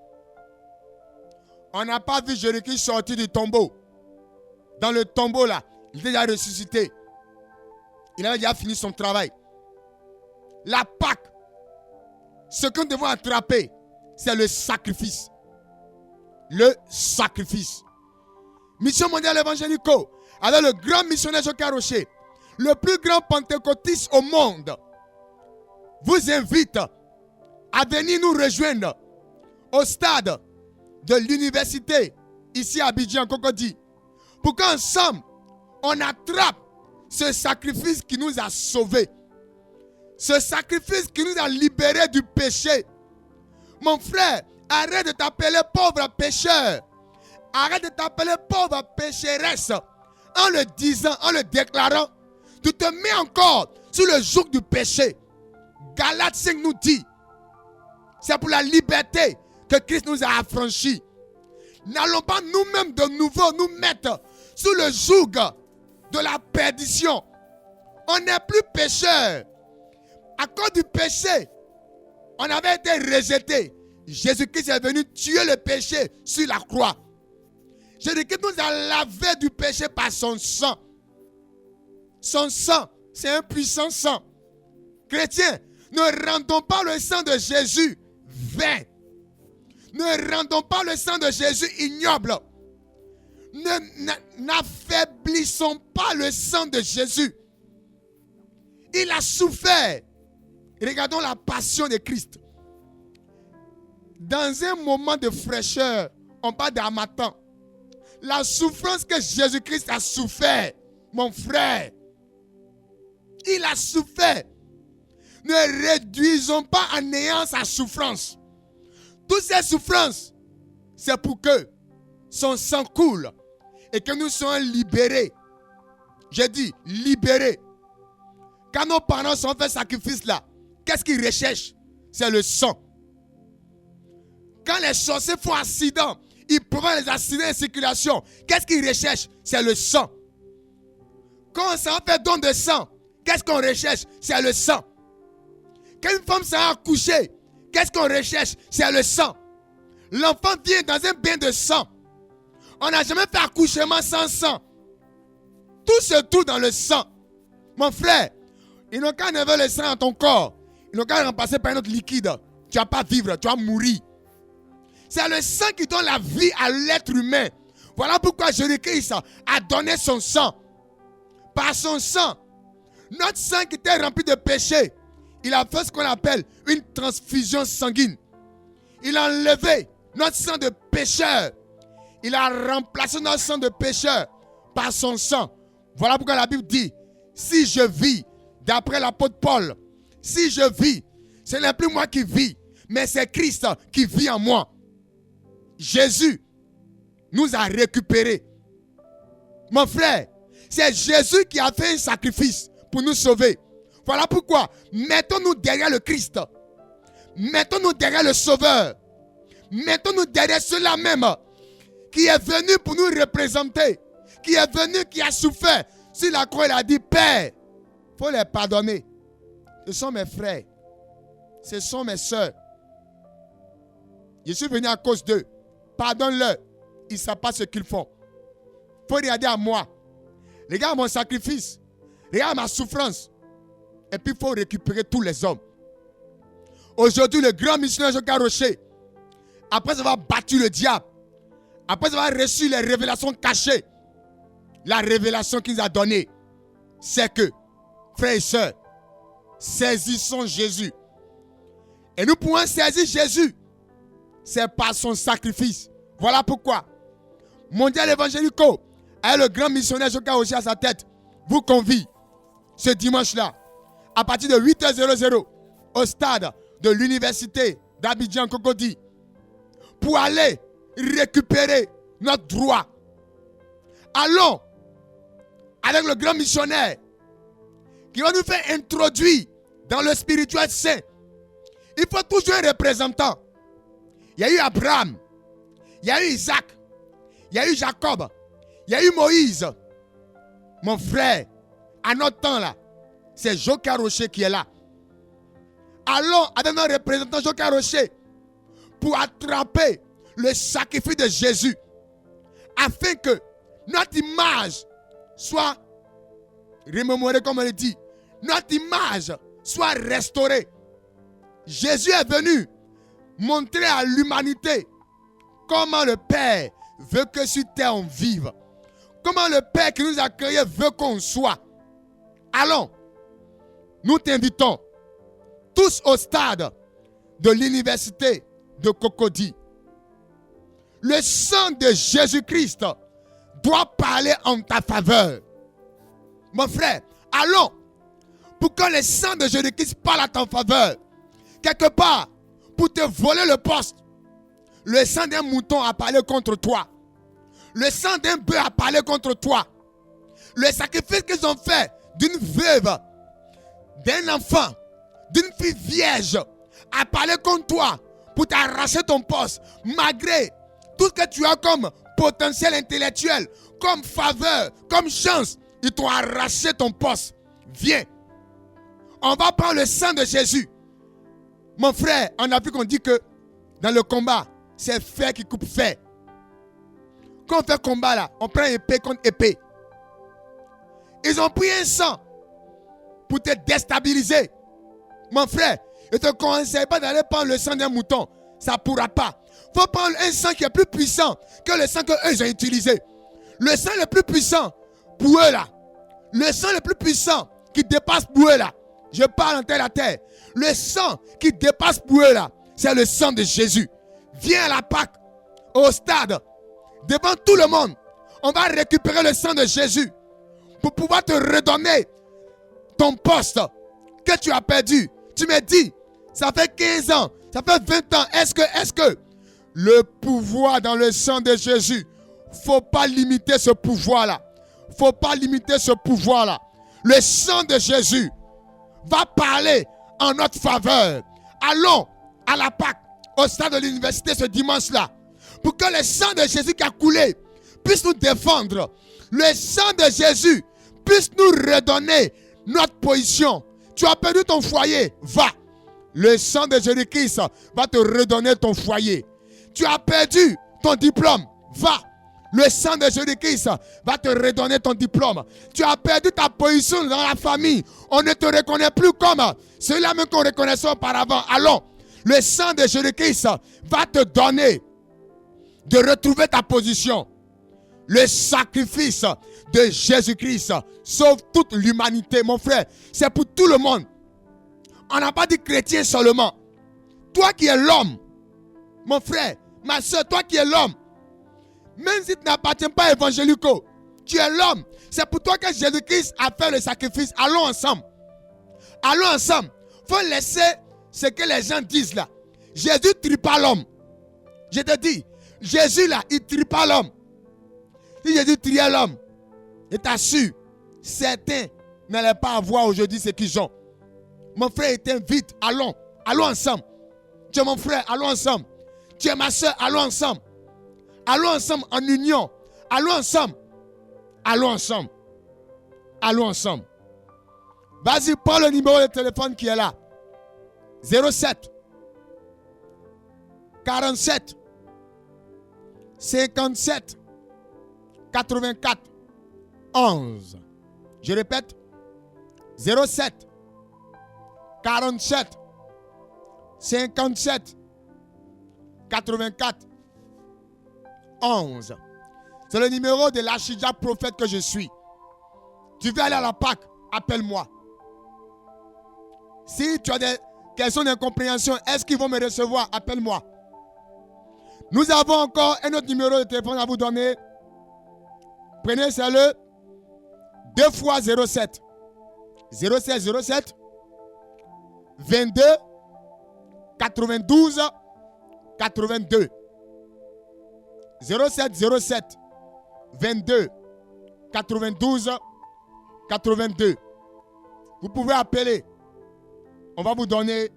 On n'a pas vu Jésus-Christ sortir du tombeau. Dans le tombeau là, il était déjà ressuscité. Il avait déjà fini son travail. La Pâque, ce que nous devons attraper, c'est le sacrifice. Le sacrifice. Mission mondiale évangélico, avec le grand missionnaire Joker Rocher, le plus grand pentecôtiste au monde, vous invite à venir nous rejoindre au stade de l'université, ici à Abidjan, Cocody, pour qu'ensemble, on attrape ce sacrifice qui nous a sauvés. Ce sacrifice qui nous a libérés du péché. Mon frère, arrête de t'appeler pauvre pécheur. Arrête de t'appeler pauvre pécheresse. En le disant, en le déclarant, tu te mets encore sous le joug du péché. Galates 5 nous dit, c'est pour la liberté que Christ nous a affranchis. N'allons pas nous-mêmes de nouveau nous mettre sous le joug de la perdition. On n'est plus pécheurs. À cause du péché, on avait été rejetés. Jésus-Christ est venu tuer le péché sur la croix. Jésus-Christ nous a lavé du péché par son sang. Son sang, c'est un puissant sang. Chrétiens, ne rendons pas le sang de Jésus vain. Ne rendons pas le sang de Jésus ignoble. N'affaiblissons pas le sang de Jésus. Il a souffert. Regardons la passion de Christ. Dans un moment de fraîcheur, on parle d'harmattan. La souffrance que Jésus-Christ a souffert, mon frère, il a souffert. Ne réduisons pas en néant sa souffrance. Toutes ces souffrances, c'est pour que son sang coule et que nous soyons libérés. J'ai dit libérés. Quand nos parents sont fait sacrifice là, qu'est-ce qu'ils recherchent? C'est le sang. Quand les sorciers font accident, ils provoquent les accidents de circulation. Qu'est-ce qu'ils recherchent? C'est le sang. Quand on s'en fait don de sang, qu'est-ce qu'on recherche? C'est le sang. Quand une femme s'en accoucher, qu'est-ce qu'on recherche? C'est le sang. L'enfant vient dans un bain de sang. On n'a jamais fait accouchement sans sang. Tout se trouve dans le sang. Mon frère, Ils n'ont qu'à enlever le sang dans ton corps. Ils n'ont qu'à le remplacer par un autre liquide. Tu ne vas pas vivre, tu vas mourir. C'est le sang qui donne la vie à l'être humain. Voilà pourquoi Jésus-Christ a donné son sang. Par son sang, notre sang qui était rempli de péché, il a fait ce qu'on appelle une transfusion sanguine. Il a enlevé notre sang de pécheur. Il a remplacé notre sang de pécheur par son sang. Voilà pourquoi la Bible dit, si je vis, d'après l'apôtre Paul, si je vis, ce n'est plus moi qui vis, mais c'est Christ qui vit en moi. Jésus nous a récupérés. Mon frère, c'est Jésus qui a fait un sacrifice pour nous sauver. Voilà pourquoi, mettons-nous derrière le Christ. Mettons-nous derrière le Sauveur. Mettons-nous derrière ceux-là même qui est venu pour nous représenter. Qui est venu, qui a souffert. Sur la croix, il a dit, Père, il faut les pardonner. Ce sont mes frères. Ce sont mes soeurs. Je suis venu à cause d'eux. Pardonne-leur. Ils ne savent pas ce qu'ils font. Il faut regarder à moi. Regarde mon sacrifice. Regarde ma souffrance. Et puis il faut récupérer tous les hommes. Aujourd'hui, le grand missionnaire Joca Rocher, après avoir battu le diable, après avoir reçu les révélations cachées, la révélation qu'il nous a donnée, c'est que, frères et sœurs, saisissons Jésus. Et nous pouvons saisir Jésus. C'est par son sacrifice. Voilà pourquoi Mondial Évangélico, avec le grand missionnaire Joca Rocher à sa tête, vous convie ce dimanche-là, à partir de 8h00, au stade de l'université d'Abidjan Cocody, pour aller récupérer notre droit. Allons avec le grand missionnaire qui va nous faire introduire dans le spirituel saint. Il faut toujours un représentant. Il y a eu Abraham, il y a eu Isaac, il y a eu Jacob, il y a eu Moïse. Mon frère, à notre temps là, c'est Joca Rocher qui est là. Allons avec notre représentant Joca Rocher pour attraper le sacrifice de Jésus, afin que notre image soit remémorée, comme on le dit, notre image soit restaurée. Jésus est venu montrer à l'humanité comment le Père veut que sur terre on vive, comment le Père qui nous a créés veut qu'on soit. Allons, nous t'invitons tous au stade de l'université de Cocody. Le sang de Jésus-Christ doit parler en ta faveur. Mon frère, allons pour que le sang de Jésus-Christ parle à ta faveur. Quelque part, pour te voler le poste, le sang d'un mouton a parlé contre toi. Le sang d'un bœuf a parlé contre toi. Le sacrifice qu'ils ont fait d'une veuve, d'un enfant, d'une fille vierge a parlé contre toi pour t'arracher ton poste. Malgré tout ce que tu as comme potentiel intellectuel, comme faveur, comme chance, ils t'ont arraché ton poste. Viens. On va prendre le sang de Jésus. Mon frère, en Afrique, on dit que dans le combat, c'est fer qui coupe fer. Quand on fait combat là, on prend épée contre épée. Ils ont pris un sang pour te déstabiliser. Mon frère, je ne te conseille pas d'aller prendre le sang d'un mouton. Ça ne pourra pas. Il faut prendre un sang qui est plus puissant que le sang qu'eux ont utilisé. Le sang le plus puissant pour eux là. Le sang le plus puissant qui dépasse pour eux là. Je parle en terre à terre. Le sang qui dépasse pour eux là, c'est le sang de Jésus. Viens à la Pâque, au stade, devant tout le monde. On va récupérer le sang de Jésus pour pouvoir te redonner ton poste que tu as perdu. Tu me dis, ça fait 15 ans, ça fait 20 ans. Est-ce que le pouvoir dans le sang de Jésus, faut pas limiter ce pouvoir-là. Faut pas limiter ce pouvoir-là. Le sang de Jésus va parler en notre faveur. Allons à la Pâque, au stade de l'université ce dimanche-là, pour que le sang de Jésus qui a coulé puisse nous défendre. Le sang de Jésus puisse nous redonner notre position. Tu as perdu ton foyer, va. Le sang de Jésus-Christ va te redonner ton foyer. Tu as perdu ton diplôme, va. Le sang de Jésus-Christ va te redonner ton diplôme. Tu as perdu ta position dans la famille. On ne te reconnaît plus comme celui-là même qu'on reconnaissait auparavant. Allons, le sang de Jésus-Christ va te donner de retrouver ta position. Le sacrifice de Jésus-Christ sauve toute l'humanité, mon frère. C'est pour tout le monde. On n'a pas dit chrétien seulement. Toi qui es l'homme, mon frère, ma soeur, toi qui es l'homme, même si tu n'appartiens pas à évangélico, tu es l'homme. C'est pour toi que Jésus-Christ a fait le sacrifice. Allons ensemble. Allons ensemble. Il faut laisser ce que les gens disent là. Jésus ne tue pas l'homme. Je te dis, Jésus là, il ne tue pas l'homme. Si Jésus tuait l'homme, je t'assure, certains n'allaient pas avoir aujourd'hui ce qu'ils ont. Mon frère, il t'invite. Allons. Allons ensemble. Tu es mon frère, allons ensemble. Tu es ma soeur, allons ensemble. Allons ensemble en union. Allons ensemble. Allons ensemble. Allons ensemble. Vas-y, prends le numéro de téléphone qui est là. 07 47 57 84 11. Je répète. 07 47 57 84 11. C'est le numéro de l'Achidja prophète que je suis. Tu veux aller à la Pâque, appelle-moi. Si tu as des questions d'incompréhension, est-ce qu'ils vont me recevoir? Appelle-moi. Nous avons encore un autre numéro de téléphone à vous donner. Prenez, c'est le 2 fois 07. 07 22 92 82. 07 22 92 82. Vous pouvez appeler. On va vous donner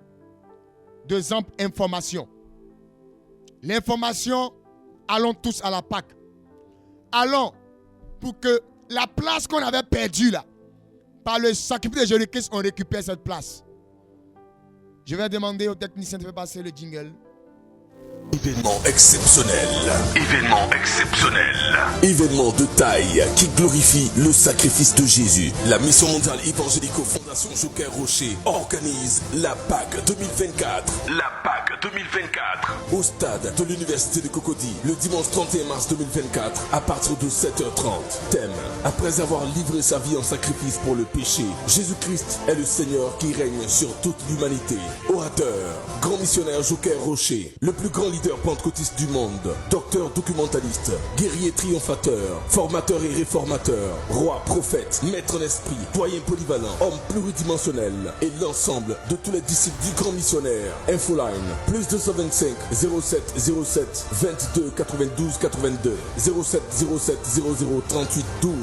deux amples informations. L'information, allons tous à la Pâque. Allons pour que la place qu'on avait perdue là, par le sacrifice de Jésus-Christ, on récupère cette place. Je vais demander au technicien de faire passer le jingle. Événement exceptionnel. Événement exceptionnel. Événement de taille qui glorifie le sacrifice de Jésus. La Mission mondiale évangélico Fondation Joker Rocher organise la Pâque 2024. La Pâque 2024. Au stade de l'Université de Cocody, le dimanche 31 mars 2024, à partir de 7h30. Thème: après avoir livré sa vie en sacrifice pour le péché, Jésus-Christ est le Seigneur qui règne sur toute l'humanité. Orateur, grand missionnaire Joker Rocher, le plus grand leader pentecôtiste du monde, docteur documentaliste, guerrier triomphateur, formateur et réformateur, roi, prophète, maître en esprit, doyen polyvalent, homme pluridimensionnel et l'ensemble de tous les disciples du grand missionnaire. Infoline, plus 225 07 07 22 92 82 07 07 00 38 12.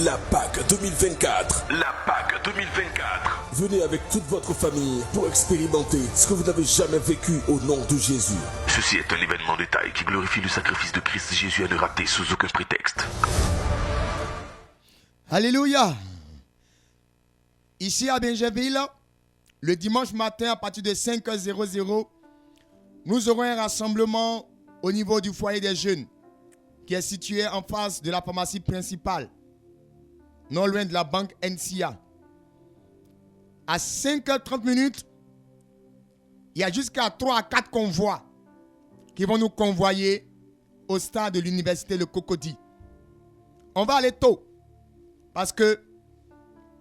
La Pâque 2024. La Pâque 2024. Venez avec toute votre famille pour expérimenter ce que vous n'avez jamais vécu au nom de Jésus. Ceci est un événement de taille qui glorifie le sacrifice de Christ Jésus à ne rater sous aucun prétexte. Alléluia. Ici à Benjerville, le dimanche matin à partir de 5h00, nous aurons un rassemblement au niveau du foyer des jeunes qui est situé en face de la pharmacie principale, non loin de la banque NCA. À 5h30, il y a jusqu'à 3 à 4 convois qui vont nous convoyer au stade de l'université de Cocody. On va aller tôt parce que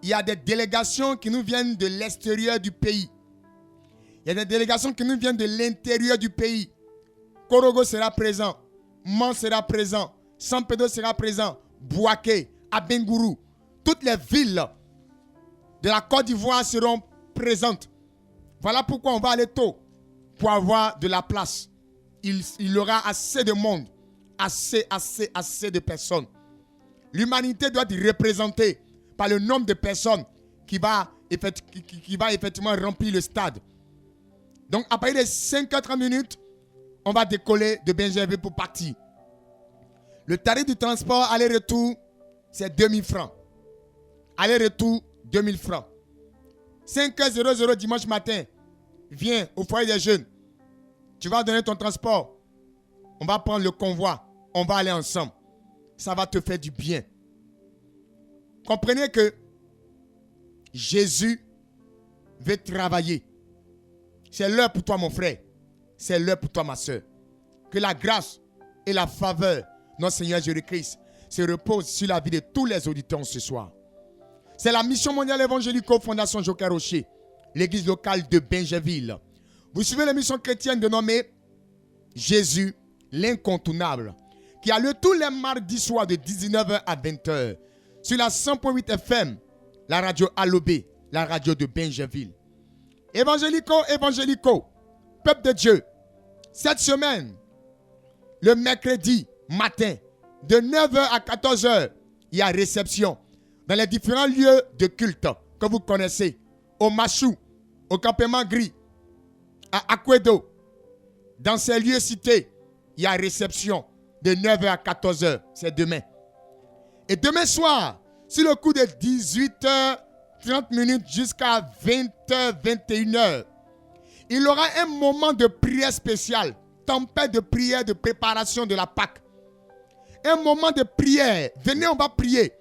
il y a des délégations qui nous viennent de l'extérieur du pays. Il y a des délégations qui nous viennent de l'intérieur du pays. Korogo sera présent, Man sera présent, San Pedro sera présent, Bouaké, Abengourou. Toutes les villes de la Côte d'Ivoire seront présentes. Voilà pourquoi on va aller tôt pour avoir de la place. Il y aura assez de monde, assez de personnes. L'humanité doit être représentée par le nombre de personnes qui va effectivement remplir le stade. Donc, à partir de 5h30, on va décoller de Benjerville pour partir. Le tarif du transport aller-retour, c'est 2000 francs. Aller-retour, 2000 francs. 5h00 dimanche matin, viens au foyer des jeunes. Tu vas donner ton transport. On va prendre le convoi. On va aller ensemble. ça va te faire du bien. Comprenez que Jésus veut travailler. C'est l'heure pour toi, mon frère. C'est l'heure pour toi, ma soeur. Que la grâce et la faveur de notre Seigneur Jésus-Christ se reposent sur la vie de tous les auditeurs ce soir. C'est la mission mondiale évangélique Fondation Joker Rocher, l'église locale de Benjaville. Vous suivez l'émission chrétienne dénommée Jésus, l'incontournable, qui a lieu tous les mardis soirs de 19h à 20h sur la 100.8 FM, la radio Alobé, la radio de Benjaville. Évangélico, peuple de Dieu, cette semaine, le mercredi matin, de 9h à 14h, il y a réception dans les différents lieux de culte que vous connaissez, au Machou, au Campement Gris, à Akwedo. Dans ces lieux cités, il y a réception de 9h à 14h, c'est demain. Et demain soir, sur le coup de 18h30 jusqu'à 20h, 21h, il y aura un moment de prière spécial, tempête de prière de préparation de la Pâque. Un moment de prière. Venez, on va prier.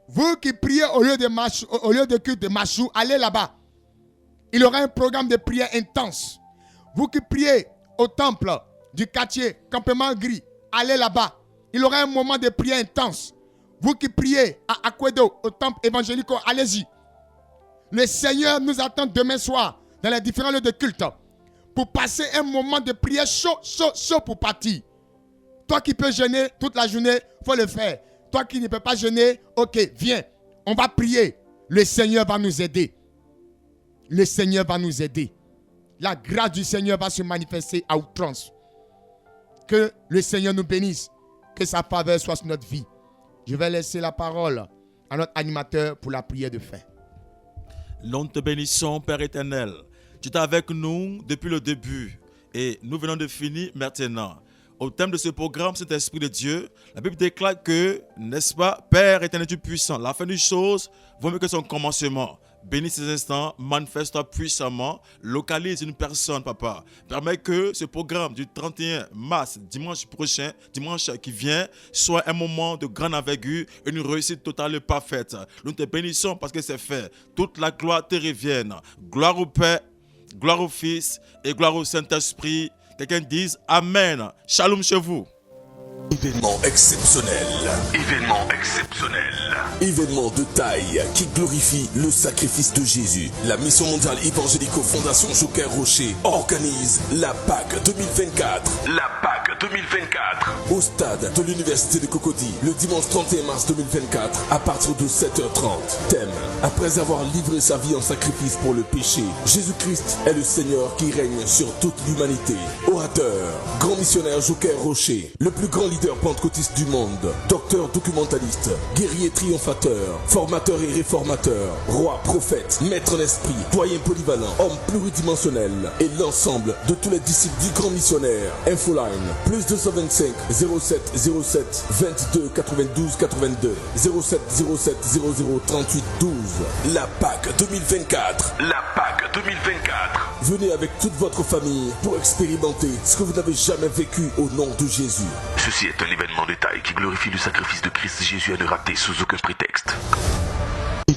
Vous qui priez au lieu de culte de Machou, allez là-bas. Il y aura un programme de prière intense. Vous qui priez au temple du quartier Campement Gris, allez là-bas. Il y aura un moment de prière intense. Vous qui priez à Akwedo, au temple évangélique, allez-y. Le Seigneur nous attend demain soir dans les différents lieux de culte pour passer un moment de prière chaud pour partir. Toi qui peux jeûner toute la journée, il faut le faire. Toi qui ne peux pas jeûner, ok, viens. On va prier. Le Seigneur va nous aider. Le Seigneur va nous aider. La grâce du Seigneur va se manifester à outrance. Que le Seigneur nous bénisse. Que sa faveur soit sur notre vie. Je vais laisser la parole à notre animateur pour la prière de fin. Nous te bénissons, Père éternel. Tu es avec nous depuis le début. Et nous venons de finir maintenant. Au thème de ce programme, cet Esprit de Dieu, la Bible déclare que, n'est-ce pas, Père éternel Dieu puissant, la fin d'une chose vaut mieux que son commencement. Bénis ces instants, manifeste-toi puissamment, localise une personne, papa. Permets que ce programme du 31 mars, dimanche prochain, dimanche qui vient, soit un moment de grande envergure, une réussite totale et parfaite. Nous te bénissons parce que c'est fait. Toute la gloire te revienne. Gloire au Père, gloire au Fils et gloire au Saint-Esprit. Quelqu'un dise Amen. Shalom chez vous. Événement exceptionnel. Événement exceptionnel. Événement de taille qui glorifie le sacrifice de Jésus. La mission mondiale évangélique Fondation Joker Rocher organise la Pâque 2024. La Pâque 2024. Au stade de l'université de Cocody, le dimanche 31 mars 2024, à partir de 7h30. Thème: après avoir livré sa vie en sacrifice pour le péché, Jésus-Christ est le Seigneur qui règne sur toute l'humanité. Orateur, grand missionnaire Joker Rocher, le plus grand leader pentecôtiste du monde, docteur documentaliste, guerrier triomphateur, formateur et réformateur, roi, prophète, maître d'esprit, doyen polyvalent, homme pluridimensionnel et l'ensemble de tous les disciples du grand missionnaire. Infoline, plus 225 07 07 22 92 82 07 07 00 38 12. La Pâque 2024. La Pâque 2024. Venez avec toute votre famille pour expérimenter ce que vous n'avez jamais vécu au nom de Jésus. Ceci est un événement de taille qui glorifie le sacrifice de Christ Jésus à ne rater sous aucun prétexte.